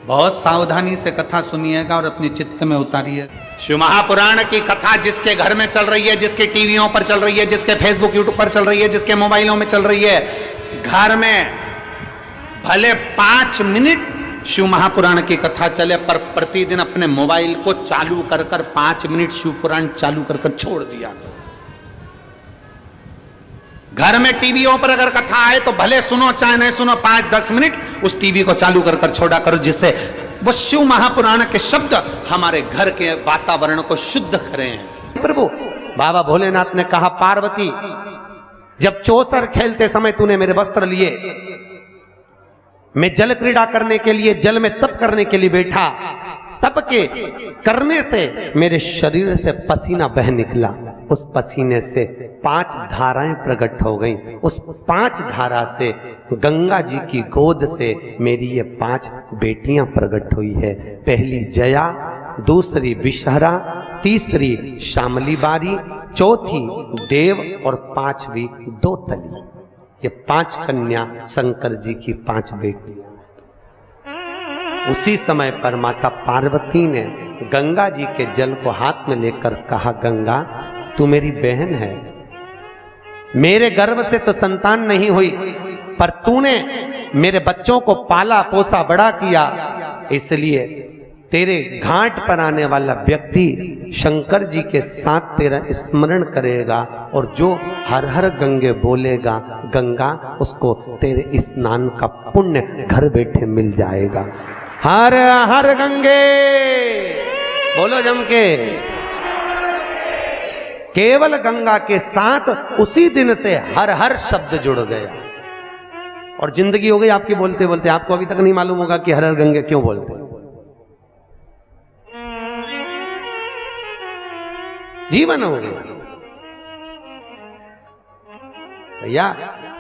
बहुत सावधानी से कथा सुनिएगा और अपने चित्त में उतारिए। शिव महापुराण की कथा जिसके घर में चल रही है, जिसके टीवियों पर चल रही है, जिसके फेसबुक यूट्यूब पर चल रही है, जिसके मोबाइलों में चल रही है, घर में भले 5 मिनट शिव महापुराण की कथा चले, पर प्रतिदिन अपने मोबाइल को चालू कर 5 मिनट शिव पुराण चालू कर छोड़ दिया। घर में टीवियों पर अगर कथा आए तो भले सुनो चाहे नहीं सुनो, 5-10 मिनट उस टीवी को चालू कर छोड़ा करो, जिससे वो शिव महापुराण के शब्द हमारे घर के वातावरण को शुद्ध करें। प्रभु बाबा भोलेनाथ ने कहा, पार्वती जब चौसर खेलते समय तूने मेरे वस्त्र लिए, मैं जल क्रीड़ा करने के लिए, जल में तप करने के लिए बैठा, तप के करने से मेरे शरीर से पसीना बह निकला, उस पसीने से 5 धाराएं प्रकट हो गईं। उस 5 धारा से गंगा जी की गोद से मेरी ये 5 बेटियां प्रकट हुई है। पहली जया, दूसरी विषहरा, तीसरी शामली बारी, चौथी देव और 5वीं दोतली। ये 5 कन्या शंकर जी की 5 बेटियां। उसी समय पर माता पार्वती ने गंगा जी के जल को हाथ में लेकर कहा, गंगा तू मेरी बहन है, मेरे गर्भ से तो संतान नहीं हुई, पर तूने मेरे बच्चों को पाला पोसा बड़ा किया, इसलिए तेरे घाट पर आने वाला व्यक्ति शंकर जी के साथ तेरा स्मरण करेगा और जो हर हर गंगे बोलेगा, गंगा उसको तेरे स्नान का पुण्य घर बैठे मिल जाएगा। हर हर गंगे बोलो जम के। केवल गंगा के साथ उसी दिन से हर हर शब्द जुड़ गया और जिंदगी हो गई आपकी बोलते बोलते। आपको अभी तक नहीं मालूम होगा कि हर हर गंगे क्यों बोलते। जीवन हो गया भैया।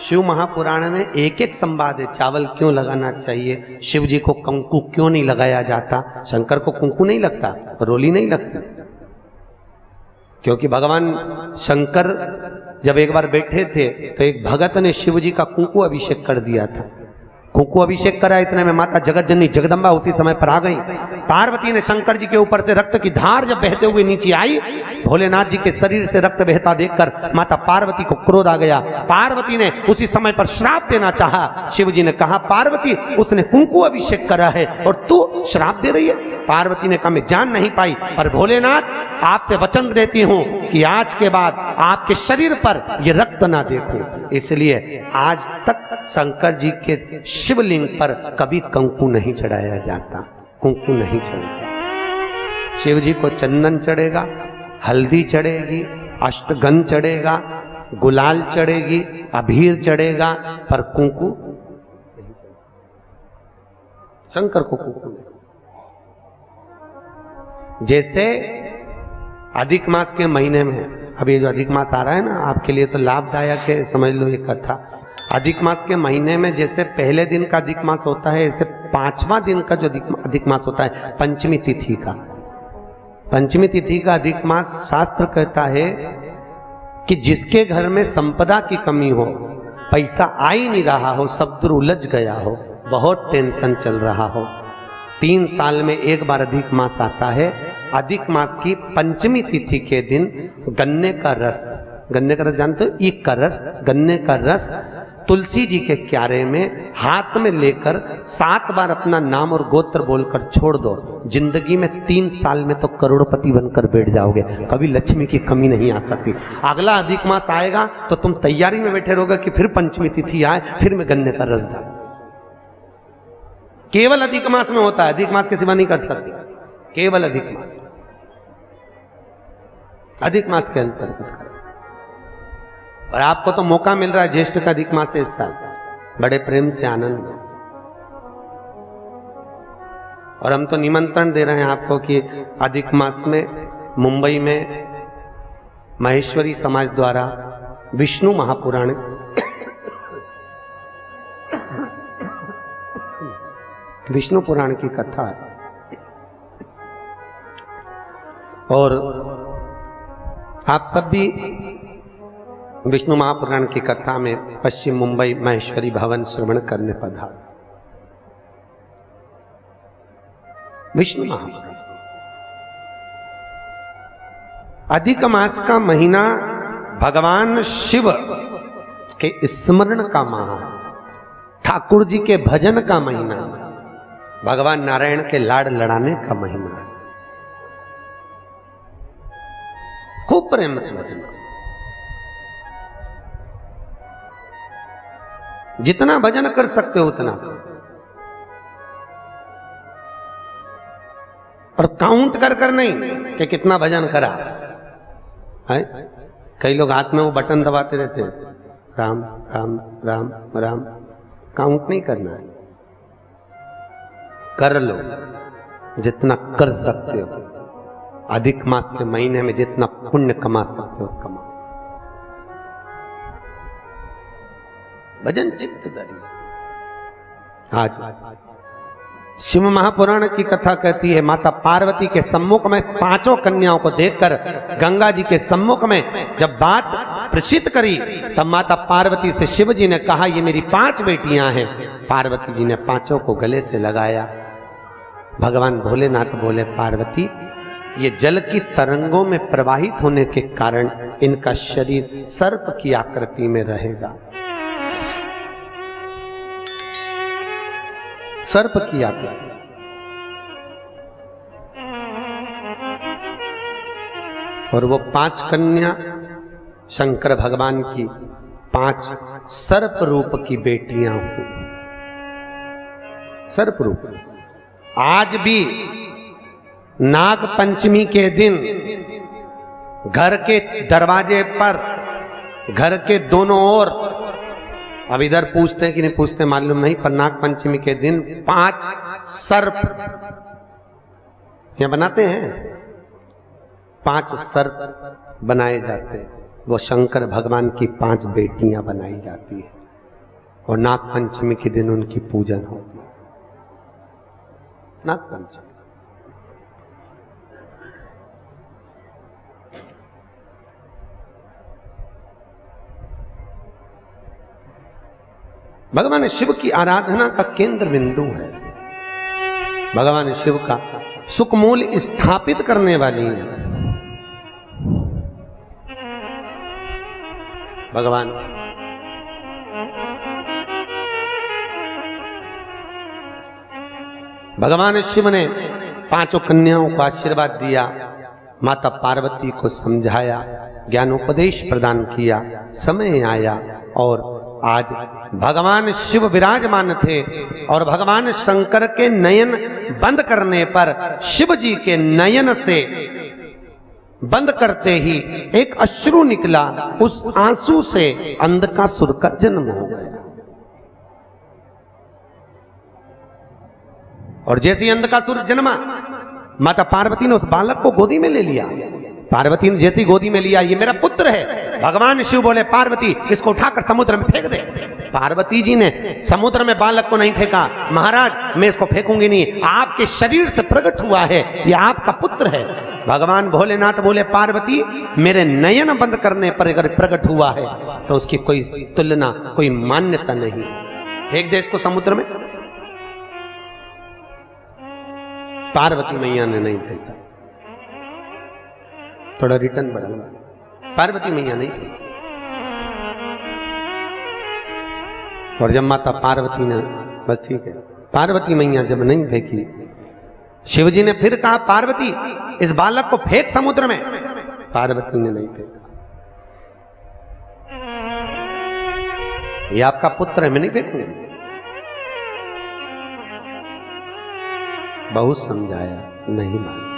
शिव महापुराण में एक एक संवाद है। चावल क्यों लगाना चाहिए, शिव जी को कंकु क्यों नहीं लगाया जाता, शंकर को कुंकू नहीं लगता, रोली नहीं लगती, क्योंकि भगवान शंकर जब एक बार बैठे थे तो एक भगत ने शिव जी का कुंकू अभिषेक कर दिया था। कुंकू अभिषेक करा, इतने में माता जगत जननी जगदम्बा उसी समय पर आ गई। पार्वती ने शंकर जी के ऊपर से रक्त की धार जब बहते हुए नीचे आई, भोलेनाथ जी के शरीर से रक्त बहता देखकर माता पार्वती को क्रोध आ गया। पार्वती ने उसी समय पर श्राप देना चाहा। शिव जी ने कहा, पार्वती उसने कुंकू अभिषेक करा है और तू श्राप दे रही है। पार्वती ने कहा, मैं जान नहीं पाई, पर भोलेनाथ आपसे वचन देती हूं कि आज के बाद आपके शरीर पर यह रक्त ना देखूं। इसलिए आज तक शंकर जी के शिवलिंग पर कभी कंकु नहीं चढ़ाया जाता, कुंकू नहीं चढ़ाया। शिव जी को चंदन चढ़ेगा, हल्दी चढ़ेगी, अष्टगंध चढ़ेगा, गुलाल चढ़ेगी, अबीर चढ़ेगा, पर कुंकू शंकर को कुंकू नहीं। जैसे अधिक मास के महीने में, अब ये जो अधिक मास आ रहा है ना, आपके लिए तो लाभदायक है, समझ लो ये कथा। अधिक मास के महीने में जैसे पहले दिन का अधिक मास होता है, ऐसे 5वां दिन का जो अधिक मास होता है, पंचमी तिथि का, पंचमी तिथि का अधिक मास, शास्त्र कहता है कि जिसके घर में संपदा की कमी हो, पैसा आ ही नहीं रहा हो, सब दूर उलझ गया हो, बहुत टेंशन चल रहा हो, 3 साल में एक बार अधिक मास आता है। अधिक मास की पंचमी तिथि के दिन गन्ने का रस, गन्ने का रस जानते हो, ईख का रस, गन्ने का रस तुलसी जी के क्यारे में हाथ में लेकर 7 बार अपना नाम और गोत्र बोलकर छोड़ दो। जिंदगी में 3 साल में तो करोड़पति बनकर बैठ जाओगे, कभी लक्ष्मी की कमी नहीं आ सकती। अगला अधिक मास आएगा तो तुम तैयारी में बैठे रहोगे कि फिर पंचमी तिथि आए, फिर मैं गन्ने का रस डाल। केवल अधिक मास में होता है, अधिक मास के सिवा नहीं कर सकती, केवल अधिक मास, अधिक मास के अंतर्गत करें। और आपको तो मौका मिल रहा है ज्येष्ठ का अधिक मास है इस साल, बड़े प्रेम से आनंद में। और हम तो निमंत्रण दे रहे हैं आपको कि अधिक मास में मुंबई में महेश्वरी समाज द्वारा विष्णु महापुराण विष्णु पुराण की कथा है और आप सब भी विष्णु महापुराण की कथा में पश्चिम मुंबई महेश्वरी भवन श्रवण करने पधार। विष्णु महापुराण। अधिक मास का महीना भगवान शिव के स्मरण का माह, ठाकुर जी के भजन का महीना, भगवान नारायण के लाड़ लड़ाने का महीना। खूब प्रेम से भजन करो, जितना भजन कर सकते हो उतना, और काउंट कर कर नहीं कि कितना भजन करा है। कई लोग हाथ में वो बटन दबाते रहते हैं, राम राम राम राम, काउंट नहीं करना है, कर लो जितना कर सकते हो। अधिक मास के महीने में जितना पुण्य कमा सकते हो कमाओ। भजन चित्त धरिए। आज शिव महापुराण की कथा कहती है, माता पार्वती के सम्मुख में पांचों कन्याओं को देखकर गंगा जी के सम्मुख में जब बात प्रसिद्ध करी, तब माता पार्वती से शिव जी ने कहा, ये मेरी 5 बेटियां हैं। पार्वती जी ने पांचों को गले से लगाया। भगवान भोलेनाथ बोले, पार्वती, ये जल की तरंगों में प्रवाहित होने के कारण इनका शरीर सर्प की आकृति में रहेगा। सर्प की आकृति। और वो 5 कन्या शंकर भगवान की 5 सर्प रूप की बेटियां हुई। सर्प रूप। आज भी नाग पंचमी के दिन घर के दरवाजे पर, घर के दोनों ओर, अब इधर पूछते हैं कि नहीं पूछते मालूम नहीं, पर नाग पंचमी के दिन 5 सर्प यहां बनाते हैं। 5 सर्प बनाए जाते हैं। वो शंकर भगवान की 5 बेटियां बनाई जाती है और नाग पंचमी के दिन उनकी पूजन होती है। नाग पंचमी। भगवान शिव की आराधना का केंद्र बिंदु है। भगवान शिव का सुखमूल स्थापित करने वाली है। भगवान शिव ने 5 कन्याओं को आशीर्वाद दिया, माता पार्वती को समझाया, ज्ञानोपदेश प्रदान किया। समय आया और आज भगवान शिव विराजमान थे और भगवान शंकर के नयन बंद करने पर शिव जी के नयन से बंद करते ही एक अश्रु निकला। उस आंसू से अंधकासुर का जन्म हो गया। और जैसे ही अंधकासुर जन्मा, माता पार्वती ने उस बालक को गोदी में ले लिया। पार्वती ने जैसी गोदी में लिया, ये मेरा पुत्र है। भगवान शिव बोले, पार्वती इसको उठाकर समुद्र में फेंक दे। पार्वती जी ने समुद्र में बालक को नहीं फेंका। महाराज मैं इसको फेंकूंगी नहीं, आपके शरीर से प्रकट हुआ है, ये आपका पुत्र है। भगवान भोलेनाथ बोले, पार्वती मेरे नयन बंद करने पर अगर प्रकट हुआ है तो उसकी कोई तुलना, कोई मान्यता नहीं। फेंक दे इसको समुद्र में। पार्वती मैया ने नहीं फेंका। थोड़ा रिटर्न बढ़ा। पार्वती मैया नहीं फेंकी। और जब माता पार्वती ने, बस ठीक है, पार्वती मैया जब नहीं फेंकी, शिवजी ने फिर कहा, पार्वती इस बालक को फेंक समुद्र में। पार्वती ने नहीं फेंका। ये आपका पुत्र है, मैं नहीं फेंकूंगी। बहुत समझाया, नहीं माना।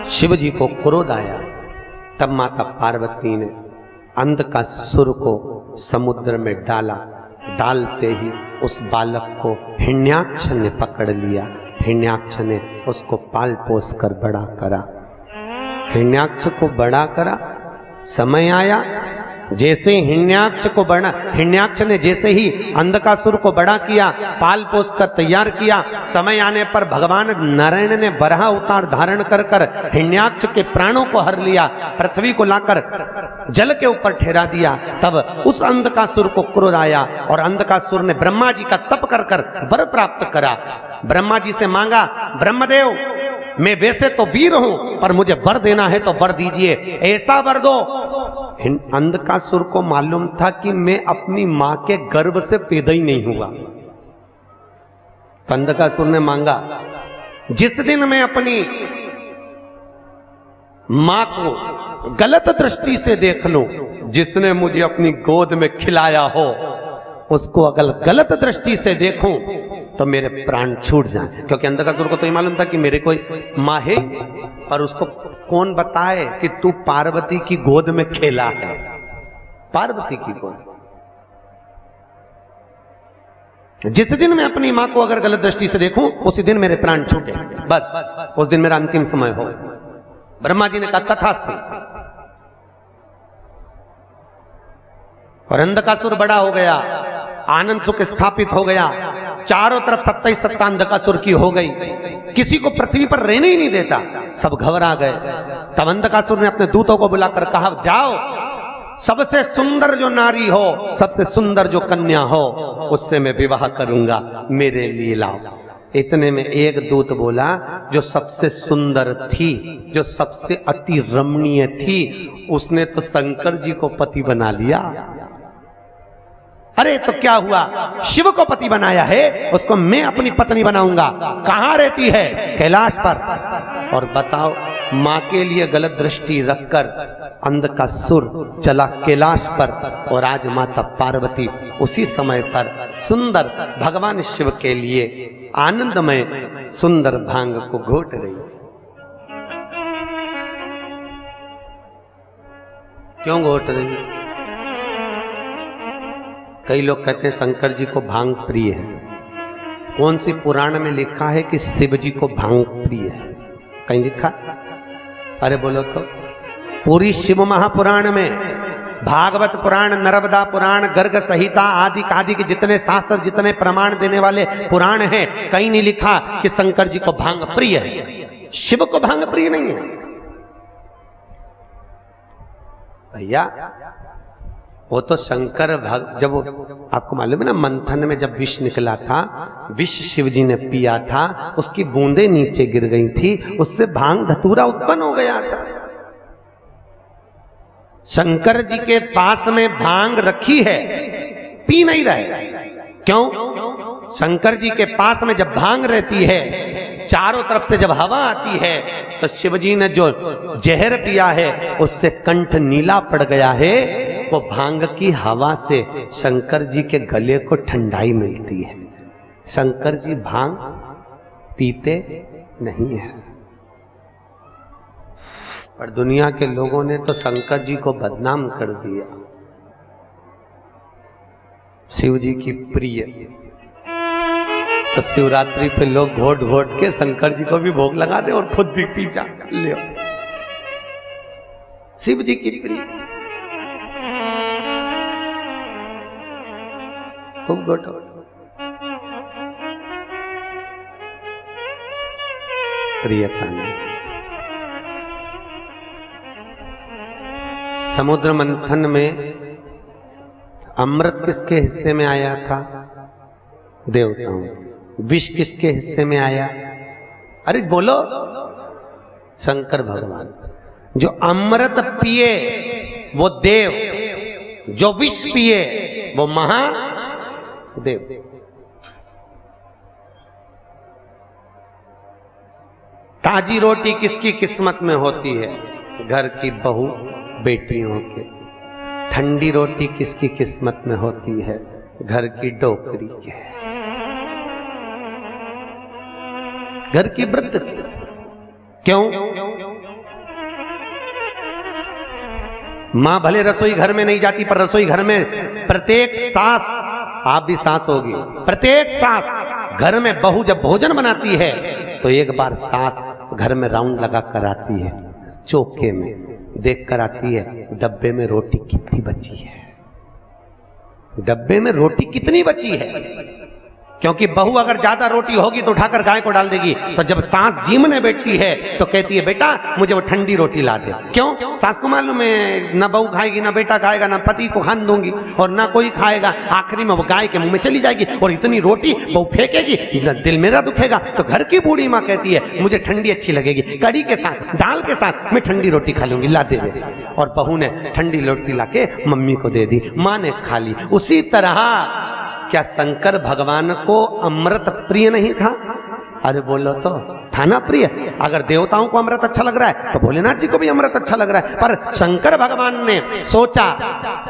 शिव जी को क्रोध आया। तब माता पार्वती ने अंधकासुर को समुद्र में डाला। डालते ही उस बालक को हिरण्याक्ष ने पकड़ लिया। हिरण्याक्ष ने उसको पाल पोस कर बड़ा करा। हिरण्याक्ष को बड़ा करा। समय आया, जैसे हिरण्याक्ष ने जैसे ही अंधकासुर को बड़ा किया, पाल पोस कर तैयार किया, समय आने पर भगवान नारायण ने बराह अवतार धारण कर हिरण्याक्ष के प्राणों को हर लिया, पृथ्वी को लाकर जल के ऊपर ठहरा दिया। तब उस अंधकासुर को क्रोध आया और अंधकासुर ने ब्रह्मा जी का तप कर वर प्राप्त करा। ब्रह्मा जी से मांगा, ब्रह्मदेव मैं वैसे तो वीर हूं पर मुझे वर देना है तो वर दीजिए, ऐसा वर दो। अंधकासुर को मालूम था कि मैं अपनी मां के गर्भ से पैदा ही नहीं हुआ। तो अंधकासुर ने मांगा, जिस दिन मैं अपनी मां को गलत दृष्टि से देख लूं, जिसने मुझे अपनी गोद में खिलाया हो उसको अगर गलत दृष्टि से देखूं तो मेरे प्राण छूट जाएं। क्योंकि अंधकासुर को तो ये मालूम था कि मेरे कोई मां है, पर उसको कौन बताए कि तू पार्वती की गोद में खेला है। पार्वती की गोद, जिस दिन मैं अपनी मां को अगर गलत दृष्टि से देखूं उसी दिन मेरे प्राण छूटे, बस उस दिन मेरा अंतिम समय हो। ब्रह्मा जी ने कहा तथास्तु। और अंधकासुर बड़ा हो गया, आनंद सुख स्थापित हो गया, चारों तरफ सत्ता ही सत्ता अंधकासुर की हो गई, किसी को पृथ्वी पर रहने ही नहीं देता, सब घबरा गए। तब अंधकासुर ने अपने दूतों को बुलाकर कहा, जाओ सबसे सुंदर जो नारी हो, सबसे सुंदर जो कन्या हो, उससे मैं विवाह करूंगा, मेरे लिए लाओ। इतने में एक दूत बोला, जो सबसे सुंदर थी, जो सबसे अति रमणीय थी, उसने तो शंकर जी को पति बना लिया। अरे तो क्या हुआ, शिव को पति बनाया है, उसको मैं अपनी पत्नी बनाऊंगा। कहां रहती है? कैलाश पर। और बताओ, मां के लिए गलत दृष्टि रखकर अंधकासुर चला कैलाश पर, और आज माता पार्वती उसी समय पर सुंदर भगवान शिव के लिए आनंदमय सुंदर भांग को घोट रही। क्यों घोट रही? कई लोग कहते हैं शंकर जी को भांग प्रिय है। कौन सी पुराण में लिखा है कि शिव जी को भांग प्रिय है? कहीं लिखा? अरे बोलो तो। पूरी शिव महापुराण में, भागवत पुराण, नर्मदा पुराण, गर्ग संहिता आदि के जितने शास्त्र, जितने प्रमाण देने वाले पुराण हैं, कहीं नहीं लिखा कि शंकर जी को भांग प्रिय है। शिव को भांग प्रिय नहीं है भैया। वो तो शंकर जब आपको मालूम है ना, मंथन में जब विष निकला था, विष शिव जी ने पिया था, उसकी बूंदें नीचे गिर गई थी, उससे भांग धतूरा उत्पन्न हो गया था। शंकर जी के पास में भांग रखी है, पी नहीं रहे। क्यों? शंकर जी के पास में जब भांग रहती है, चारों तरफ से जब हवा आती है, तो शिव जी ने जो जहर पिया है उससे कंठ नीला पड़ गया है। वो भांग की हवा से शंकर जी के गले को ठंडाई मिलती है। शंकर जी भांग पीते नहीं है, पर दुनिया के लोगों ने तो शंकर जी को बदनाम कर दिया। शिव जी की प्रिय, तो शिवरात्रि पे लोग घोट घोट के शंकर जी को भी भोग लगा दे और खुद भी पी जा ले। शिव जी की प्रिय, खूब घोटो। प्रियता नहीं। समुद्र मंथन में अमृत किसके हिस्से में आया था? देवताओं। विष किसके हिस्से में आया? अरे बोलो, शंकर भगवान। जो अमृत पिए वो देव, जो विष पिए वो महादेव। ताजी रोटी किसकी किस्मत में होती है? घर की बहू बेटियों के। ठंडी रोटी किसकी किस्मत में होती है? घर की डोकरी के, घर की वृद्ध। क्यों? मां भले रसोई घर में नहीं जाती, पर रसोई घर में प्रत्येक सास, आप भी सास होगी, प्रत्येक सास घर में बहू जब भोजन बनाती है तो एक बार सास घर में राउंड लगा कर आती है, चौके में देख कर आती है डब्बे में रोटी कितनी बची है, डब्बे में रोटी कितनी बची है। क्योंकि बहू अगर ज्यादा रोटी होगी तो उठाकर गाय को डाल देगी, तो जब सास जीमने बैठती है तो कहती है बेटा मुझे वो ठंडी रोटी ला दे। क्यों? सास को मालूम है ना बहू खाएगी, ना बेटा खाएगा, ना पति को खान दूंगी और ना कोई खाएगा, आखिरी में वो गाय के मुंह में चली जाएगी और इतनी रोटी बहू फेंकेगी, दिल मेरा दुखेगा। तो घर की बूढ़ी माँ कहती है मुझे ठंडी अच्छी लगेगी, कड़ी के साथ दाल के साथ मैं ठंडी रोटी खा लूंगी, ला दे दे। और बहू ने ठंडी रोटी लाके मम्मी को दे दी, माँ ने खा ली। उसी तरह क्या शंकर भगवान को अमृत प्रिय नहीं था? अरे बोलो तो था ना प्रिय। अगर देवताओं को अमृत अच्छा लग रहा है तो भोलेनाथ जी को भी अमृत अच्छा लग रहा है, पर शंकर भगवान ने सोचा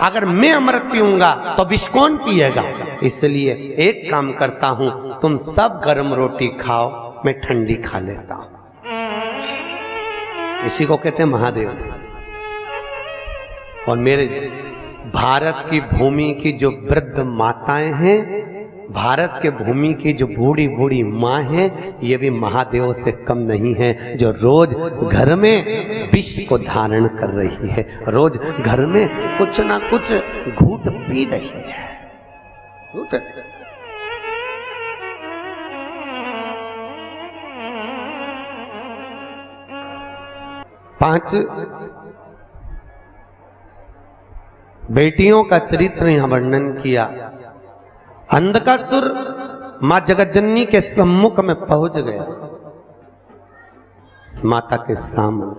अगर मैं अमृत पीऊंगा तो विष कौन पिएगा, इसलिए एक काम करता हूं, तुम सब गर्म रोटी खाओ, मैं ठंडी खा लेता हूं। इसी को कहते हैं महादेव। और मेरे भारत की भूमि की जो वृद्ध माताएं हैं, भारत के भूमि की जो बूढ़ी बूढ़ी माँ हैं, ये भी महादेव से कम नहीं है, जो रोज घर में विष को धारण कर रही है, रोज घर में कुछ ना कुछ घूट पी रही है। घूट 5 बेटियों का चरित्र यहां वर्णन किया। अंधकासुर मां जगतजननी के सम्मुख में पहुंच गया, माता के सामने।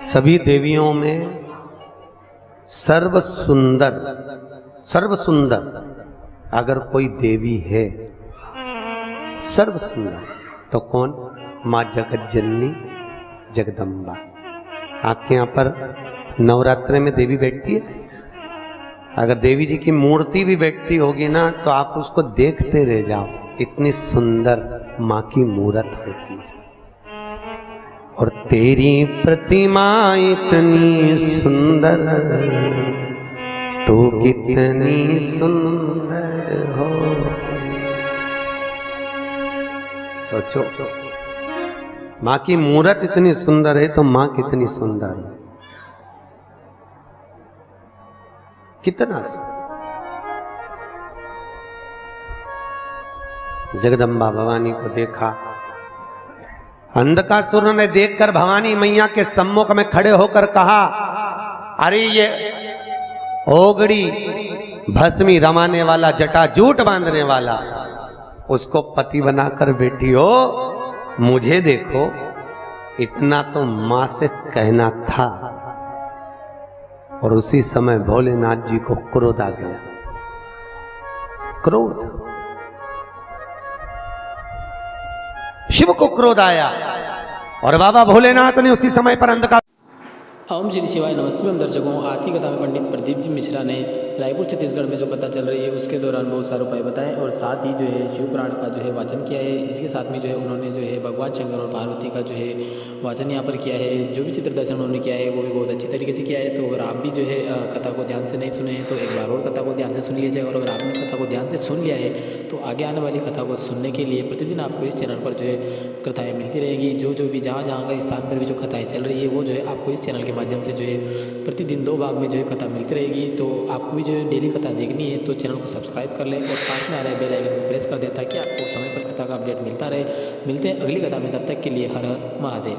सभी देवियों में सर्व सुंदर अगर कोई देवी है, सर्व सुंदर, तो कौन? मां जगतजननी जगदम्बा। आपके यहाँ पर नवरात्रि में देवी बैठती है? अगर देवी जी की मूर्ति भी बैठती होगी ना, तो आप उसको देखते रह जाओ, इतनी सुंदर मां की मूर्त होती है। और तेरी प्रतिमा इतनी सुंदर, तू कितनी सुंदर हो। सोचो, मां की मूर्त इतनी सुंदर है तो मां कितनी सुंदर है, कितना सुंदर। जगदम्बा भवानी को देखा, अंधकासुर ने देखकर भवानी मैया के सम्मुख में खड़े होकर कहा, अरे ये ओगड़ी भस्मी रमाने वाला, जटा जूट बांधने वाला, उसको पति बनाकर बैठी हो, मुझे देखो, इतना तो मां से कहना था। और उसी समय भोलेनाथ जी को क्रोध आ गया, क्रोध, शिव को क्रोध आया और बाबा भोलेनाथ ने उसी समय पर अंधकार। ओम श्री शिवाय नमस्ते दर्शकों। आज की कथा में पंडित प्रदीप जी मिश्रा ने रायपुर छत्तीसगढ़ में जो कथा चल रही है उसके दौरान बहुत सारे उपाय बताए और साथ ही जो है शिव पुराण का जो है वाचन किया है। इसके साथ में जो है उन्होंने जो है भगवान शंकर और पार्वती का जो है वाचन यहाँ पर किया है। जो भी चित्र दर्शन उन्होंने किया है वो भी बहुत अच्छी तरीके से किया है। तो अगर आप भी जो है कथा को ध्यान से नहीं सुने हैं तो एक बार और कथा को ध्यान से सुन लीजिए। और अगर आपने कथा को ध्यान से सुन लिया है तो आगे आने वाली कथा को सुनने के लिए प्रतिदिन आपको इस चैनल पर जो है कथाएँ मिलती रहेंगी। जो भी जहाँ का स्थान पर भी जो कथाएँ चल रही है वो जो है आपको इस चैनल के माध्यम से जो है प्रतिदिन 2 भाग में जो है कथा मिलती रहेगी। तो आपको भी जो है डेली कथा देखनी है तो चैनल को सब्सक्राइब कर लें और पास में आ रहे बेल आइकन को प्रेस कर दें ताकि आपको समय पर कथा का अपडेट मिलता रहे। मिलते हैं अगली कथा में, तब तक के लिए हर हर महादेव।